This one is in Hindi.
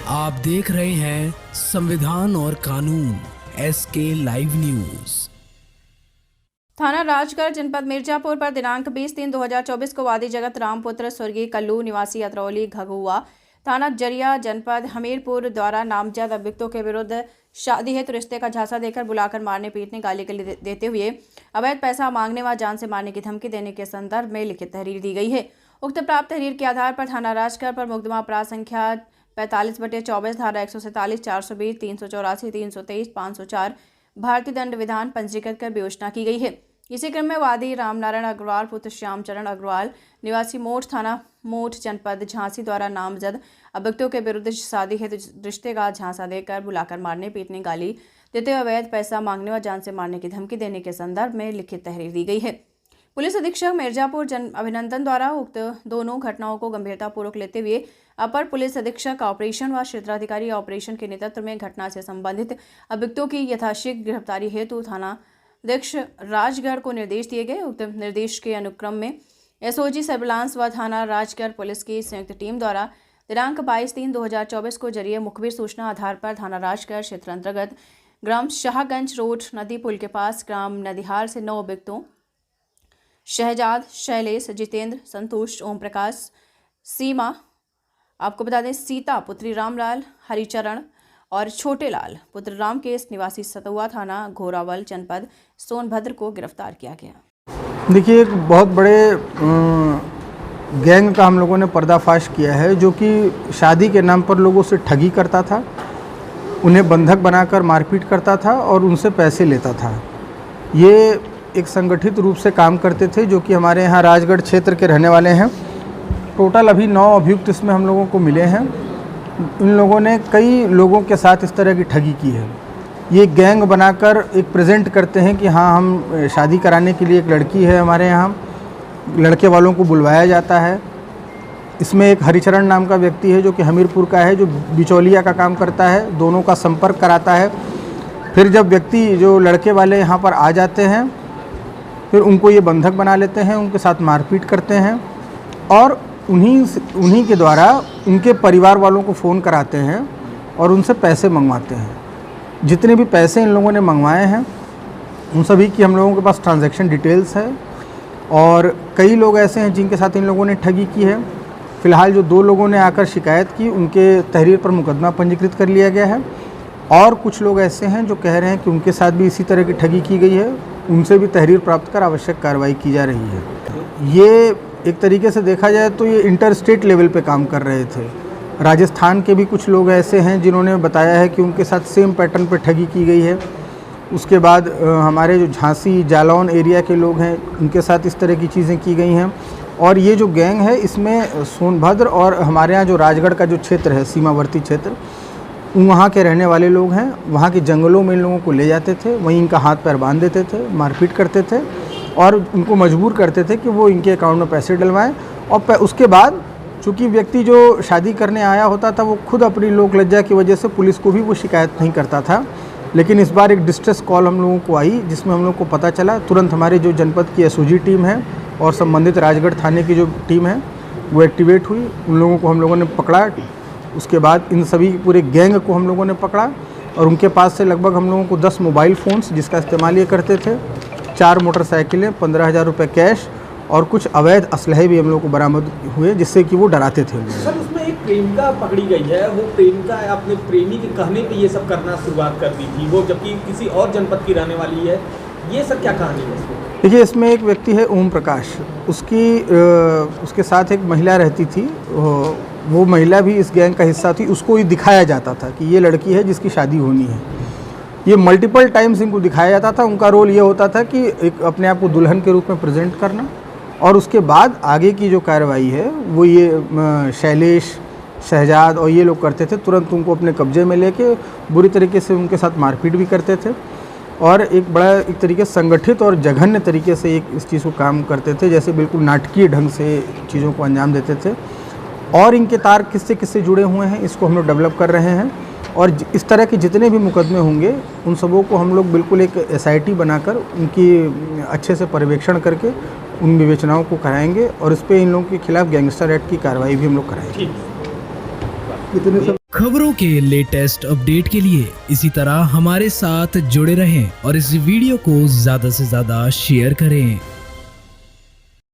आप देख रहे हैं संविधान और कानून SK लाइव न्यूज। थाना राजगढ़ जनपद मिर्जापुर पर दिनांक 20/3/2024 को वादी जगत रामपुत्र स्वर्गीय कल्लू निवासी अतरौली घगुआ थाना जरिया जनपद हमीरपुर द्वारा नामजद अभियुक्तों के विरुद्ध शादी हेतु रिश्ते का झांसा देकर बुलाकर मारने पीटने गाली देते हुए अवैध पैसा मांगने व जान से मारने की धमकी देने के संदर्भ में लिखित तहरीर दी गई है। उक्त प्राप्त तहरीर के आधार पर थाना राजगढ़ पर मुकदमा अपराध संख्या 45/24 धारा 147 420 384 323 504 भारतीय दंड विधान पंजीकृत कर विवेचना की गई है। इसी क्रम में वादी रामनारायण अग्रवाल पुत्र श्यामचरण अग्रवाल निवासी मोठ थाना मोठ जनपद झांसी द्वारा नामजद अभियुक्तों के विरुद्ध शादी हेतु रिश्ते का झांसा देकर बुलाकर मारने पीटने गाली देते हुए अवैध पैसा मांगने व जान से मारने की धमकी देने के संदर्भ में लिखित तहरीर दी गई है। पुलिस अधीक्षक मिर्जापुर अभिनंदन द्वारा उक्त दोनों घटनाओं को गंभीरतापूर्वक लेते हुए अपर पुलिस अधीक्षक ऑपरेशन व क्षेत्राधिकारी ऑपरेशन के नेतृत्व में घटना से संबंधित अभियुक्तों की यथाशीघ्र गिरफ्तारी हेतु थाना अध्यक्ष राजगढ़ को निर्देश दिए गए। उक्त निर्देश के अनुक्रम में SOG सर्विलांस व थाना राजगढ़ पुलिस की संयुक्त टीम द्वारा दिनांक 22/3/2024 को जरिए मुखबिर सूचना आधार पर थाना राजगढ़ क्षेत्र अंतर्गत ग्राम शाहगंज रोड नदी पुल के पास ग्राम नदिहार से 9 अभियुक्तों शहजाद, शैलेश, जितेंद्र, संतोष, ओम प्रकाश, सीमा, आपको बता दें सीता पुत्री रामलाल, हरिचरण और छोटे लाल पुत्र रामकेश निवासी सतुआ थाना घोरावल जनपद सोनभद्र को गिरफ्तार किया गया। देखिए, एक बहुत बड़े गैंग का हम लोगों ने पर्दाफाश किया है जो कि शादी के नाम पर लोगों से ठगी करता था, उन्हें बंधक बनाकर मारपीट करता था और उनसे पैसे लेता था। ये एक संगठित रूप से काम करते थे जो कि हमारे यहाँ राजगढ़ क्षेत्र के रहने वाले हैं। टोटल अभी 9 अभियुक्त इसमें हम लोगों को मिले हैं। इन लोगों ने कई लोगों के साथ इस तरह की ठगी की है। ये गैंग बनाकर एक प्रेजेंट करते हैं कि हाँ, हम शादी कराने के लिए एक लड़की है हमारे यहाँ, लड़के वालों को बुलवाया जाता है। इसमें एक हरिचरण नाम का व्यक्ति है जो कि हमीरपुर का है, जो बिचौलिया का काम करता है, दोनों का संपर्क कराता है। फिर जब व्यक्ति जो लड़के वाले यहाँ पर आ जाते हैं फिर उनको ये बंधक बना लेते हैं, उनके साथ मारपीट करते हैं और उन्हीं के द्वारा उनके परिवार वालों को फ़ोन कराते हैं और उनसे पैसे मंगवाते हैं। जितने भी पैसे इन लोगों ने मंगवाए हैं उन सभी की हम लोगों के पास ट्रांजैक्शन डिटेल्स है और कई लोग ऐसे हैं जिनके साथ इन लोगों ने ठगी की है। फ़िलहाल जो 2 लोगों ने आकर शिकायत की, उनके तहरीर पर मुकदमा पंजीकृत कर लिया गया है और कुछ लोग ऐसे हैं जो कह रहे हैं कि उनके साथ भी इसी तरह की ठगी की गई है, उनसे भी तहरीर प्राप्त कर आवश्यक कार्रवाई की जा रही है। ये एक तरीके से देखा जाए तो ये इंटर स्टेट लेवल पे काम कर रहे थे। राजस्थान के भी कुछ लोग ऐसे हैं जिन्होंने बताया है कि उनके साथ सेम पैटर्न पे ठगी की गई है। उसके बाद हमारे जो झांसी जालौन एरिया के लोग हैं उनके साथ इस तरह की चीज़ें की गई हैं। और ये जो गैंग है इसमें सोनभद्र और हमारे यहाँ जो राजगढ़ का जो क्षेत्र है, सीमावर्ती क्षेत्र, वहाँ के रहने वाले लोग हैं। वहाँ के जंगलों में इन लोगों को ले जाते थे, वहीं इनका हाथ पैर बांध देते थे, मारपीट करते थे और उनको मजबूर करते थे कि वो इनके अकाउंट में पैसे डलवाएं। और उसके बाद चूँकि व्यक्ति जो शादी करने आया होता था वो खुद अपनी लोक लज्जा की वजह से पुलिस को भी वो शिकायत नहीं करता था। लेकिन इस बार एक डिस्ट्रेस कॉल हम लोगों को आई जिसमें हम लोग को पता चला। तुरंत हमारे जो जनपद की SOG टीम है और संबंधित राजगढ़ थाने की जो टीम है वो एक्टिवेट हुई। उन लोगों को हम लोगों ने पकड़ा। उसके बाद इन सभी पूरे गैंग को हम लोगों ने पकड़ा और उनके पास से लगभग हम लोगों को 10 मोबाइल फ़ोन्स जिसका इस्तेमाल ये करते थे, 4 मोटरसाइकिलें, 15,000 रुपये कैश और कुछ अवैध असलहे भी हम लोगों को बरामद हुए जिससे कि वो डराते थे। सर, उसमें एक प्रेमिका पकड़ी गई है। वो प्रेमिका अपने प्रेमी के कहने पे ये सब करना शुरुआत कर दी थी, वो जबकि किसी और जनपद की रहने वाली है। ये सब क्या कहानी है इसमें? देखिए, इसमें एक व्यक्ति है ओम प्रकाश, उसके साथ एक महिला रहती थी। वो महिला भी इस गैंग का हिस्सा थी। उसको ये दिखाया जाता था कि ये लड़की है जिसकी शादी होनी है। ये मल्टीपल टाइम्स इनको दिखाया जाता था। उनका रोल ये होता था कि एक अपने आप को दुल्हन के रूप में प्रेजेंट करना और उसके बाद आगे की जो कार्रवाई है वो ये शैलेश, शहजाद और ये लोग करते थे। तुरंत उनको अपने कब्जे में लेके बुरी तरीके से उनके साथ मारपीट भी करते थे और एक बड़ा एक तरीके से संगठित और जघन्य तरीके से इस चीज़ को काम करते थे, जैसे बिल्कुल नाटकीय ढंग से चीज़ों को अंजाम देते थे। और इनके तार किससे किससे जुड़े हुए हैं इसको हम लोग डेवलप कर रहे हैं और इस तरह के जितने भी मुकदमे होंगे उन सबों को हम लोग बिल्कुल एक SIT बनाकर उनकी अच्छे से पर्यवेक्षण करके उन विवेचनाओं को कराएंगे और इस पर इन लोगों के खिलाफ गैंगस्टर एक्ट की कार्रवाई भी हम लोग कराएंगे। खबरों के लेटेस्ट अपडेट के लिए इसी तरह हमारे साथ जुड़े रहें और इस वीडियो को ज्यादा से ज्यादा शेयर करें।